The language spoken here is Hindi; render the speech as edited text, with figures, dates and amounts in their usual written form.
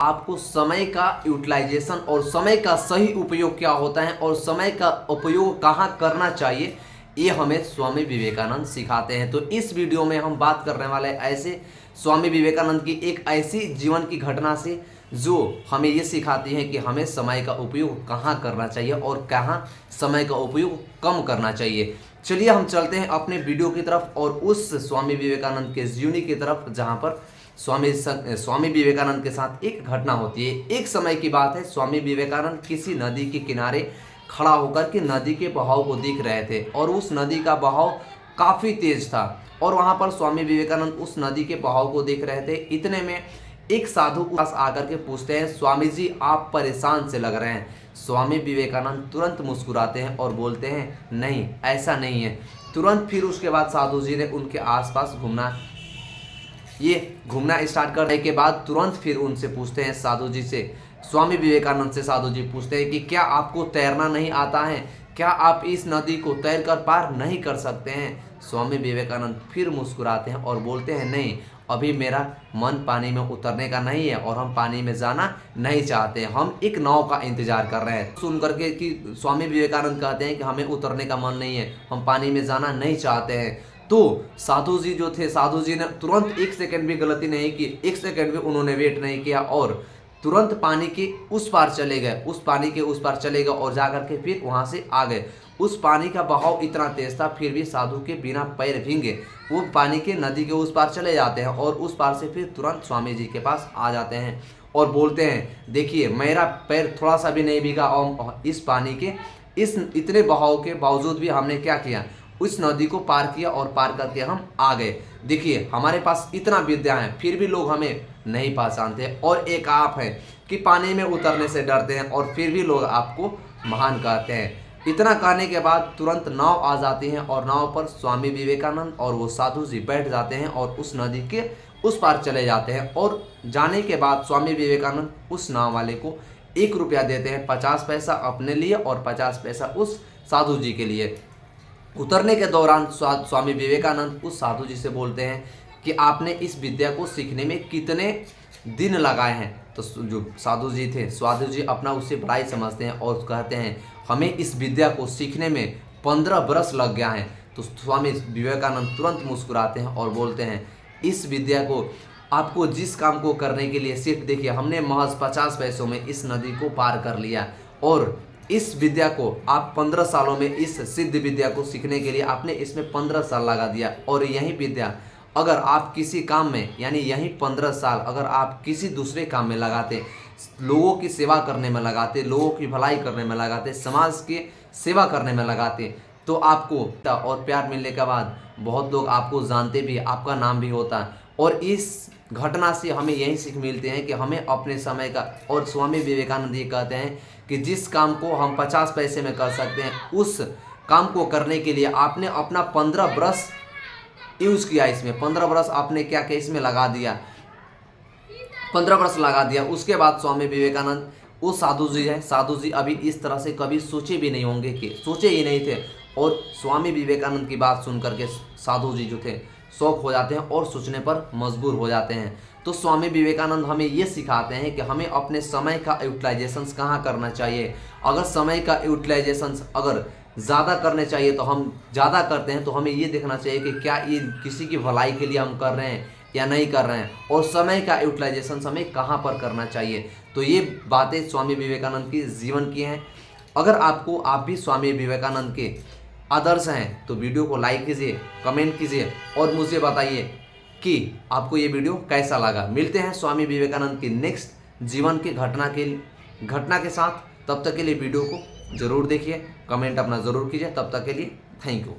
आपको समय का यूटिलाइजेशन और समय का सही उपयोग क्या होता है और समय का उपयोग कहाँ करना चाहिए, ये हमें स्वामी विवेकानंद सिखाते हैं। तो इस वीडियो में हम बात करने वाले ऐसे स्वामी विवेकानंद की एक ऐसी जीवन की घटना से जो हमें ये सिखाती है कि हमें समय का उपयोग कहाँ करना चाहिए और कहाँ समय का उपयोग कम करना चाहिए। चलिए हम चलते हैं अपने वीडियो की तरफ और उस स्वामी विवेकानंद के जीवनी की तरफ जहाँ पर स्वामी विवेकानंद के साथ एक घटना होती है। एक समय की बात है, स्वामी विवेकानंद किसी नदी के किनारे खड़ा होकर के नदी के बहाव को देख रहे थे और उस नदी का बहाव काफ़ी तेज था और वहाँ पर स्वामी विवेकानंद उस नदी के बहाव को देख रहे थे। इतने में एक साधु के पास आकर के पूछते हैं, स्वामी जी आप परेशान से लग रहे हैं। स्वामी विवेकानंद तुरंत मुस्कुराते हैं और बोलते हैं, नहीं ऐसा नहीं है। तुरंत फिर उसके बाद साधु जी ने उनके आसपास घूमना स्टार्ट करने के बाद तुरंत फिर उनसे पूछते हैं, साधु जी से, स्वामी विवेकानंद से साधु जी पूछते हैं कि क्या आपको तैरना नहीं आता है, क्या आप इस नदी को तैर कर पार नहीं कर सकते हैं। स्वामी विवेकानंद फिर मुस्कुराते हैं और बोलते हैं, नहीं अभी मेरा मन पानी में उतरने का नहीं है और हम पानी में जाना नहीं चाहते, हम एक नाव का इंतजार कर रहे हैं। सुन करके कि स्वामी विवेकानंद कहते हैं कि हमें उतरने का मन नहीं है, हम पानी में जाना नहीं चाहते हैं। तो साधु जी जो थे, साधु जी ने तुरंत एक सेकंड भी गलती नहीं की, एक सेकंड भी उन्होंने वेट नहीं किया और तुरंत पानी के उस पार चले गए, उस पानी के उस पार चले गए और जाकर के फिर वहाँ से आ गए। उस पानी का बहाव इतना तेज था फिर भी साधु के बिना पैर भींगे वो पानी के नदी के उस पार चले जाते हैं और उस पार से फिर तुरंत स्वामी जी के पास आ जाते हैं और बोलते हैं, देखिए मेरा पैर थोड़ा सा भी नहीं भीगा और इस पानी के इस इतने बहाव के बावजूद भी हमने क्या किया, उस नदी को पार किया और पार करके हम आ गए। देखिए हमारे पास इतना विद्या है फिर भी लोग हमें नहीं पहचानते और एक आप हैं कि पानी में उतरने से डरते हैं और फिर भी लोग आपको महान कहते हैं। इतना कहने के बाद तुरंत नाव आ जाती है और नाव पर स्वामी विवेकानंद और वो साधु जी बैठ जाते हैं और उस नदी के उस पार चले जाते हैं और जाने के बाद स्वामी विवेकानंद उस नाव वाले को 1 रुपया देते हैं, 50 पैसा अपने लिए और 50 पैसा उस साधु जी के लिए। उतरने के दौरान स्वामी विवेकानंद उस साधु जी से बोलते हैं कि आपने इस विद्या को सीखने में कितने दिन लगाए हैं। तो जो साधु जी थे, साधु जी अपना उससे बड़ाई समझते हैं और कहते हैं, हमें इस विद्या को सीखने में 15 वर्ष लग गया है। तो स्वामी विवेकानंद तुरंत मुस्कुराते हैं और बोलते हैं, इस विद्या को आपको जिस काम को करने के लिए सिर्फ देखिए हमने महज 50 पैसों में इस नदी को पार कर लिया और इस विद्या को आप 15 सालों में इस सिद्ध विद्या को सीखने के लिए आपने इसमें 15 साल लगा दिया और यही विद्या अगर आप किसी काम में यानी यही 15 साल अगर आप किसी दूसरे काम में लगाते, लोगों की सेवा करने में लगाते, लोगों की भलाई करने में लगाते, समाज की सेवा करने में लगाते, तो आपको और प्यार मिलने के बाद बहुत लोग आपको जानते भी, आपका नाम भी होता। और इस घटना से हमें यही सीख मिलते हैं कि हमें अपने समय का, और स्वामी विवेकानंद ये कहते हैं कि जिस काम को हम 50 पैसे में कर सकते हैं उस काम को करने के लिए आपने अपना 15 वर्ष यूज़ किया, इसमें 15 वर्ष आपने क्या किया, इसमें लगा दिया, 15 वर्ष लगा दिया। उसके बाद स्वामी विवेकानंद वो साधु जी है, साधु जी अभी इस तरह से कभी सोचे भी नहीं होंगे, कि सोचे ही नहीं थे और स्वामी विवेकानंद की बात सुन करके साधु जी जो थे शौक हो जाते हैं और सोचने पर मजबूर हो जाते हैं। तो स्वामी विवेकानंद हमें ये सिखाते हैं कि हमें अपने समय का यूटिलाइजेशन कहाँ करना चाहिए। अगर समय का यूटिलाइजेशन अगर ज़्यादा करने चाहिए तो हम ज़्यादा करते हैं, तो हमें ये देखना चाहिए कि क्या ये किसी की भलाई के लिए हम कर रहे हैं या नहीं कर रहे हैं और समय का यूटिलाइजेशन हमें कहाँ पर करना चाहिए। तो ये बातें स्वामी विवेकानंद की जीवन की हैं। अगर आप भी स्वामी विवेकानंद के आदर्श हैं तो वीडियो को लाइक कीजिए, कमेंट कीजिए और मुझे बताइए कि आपको ये वीडियो कैसा लगा। मिलते हैं स्वामी विवेकानंद की नेक्स्ट जीवन की घटना के साथ। तब तक के लिए वीडियो को ज़रूर देखिए, कमेंट अपना ज़रूर कीजिए। तब तक के लिए थैंक यू।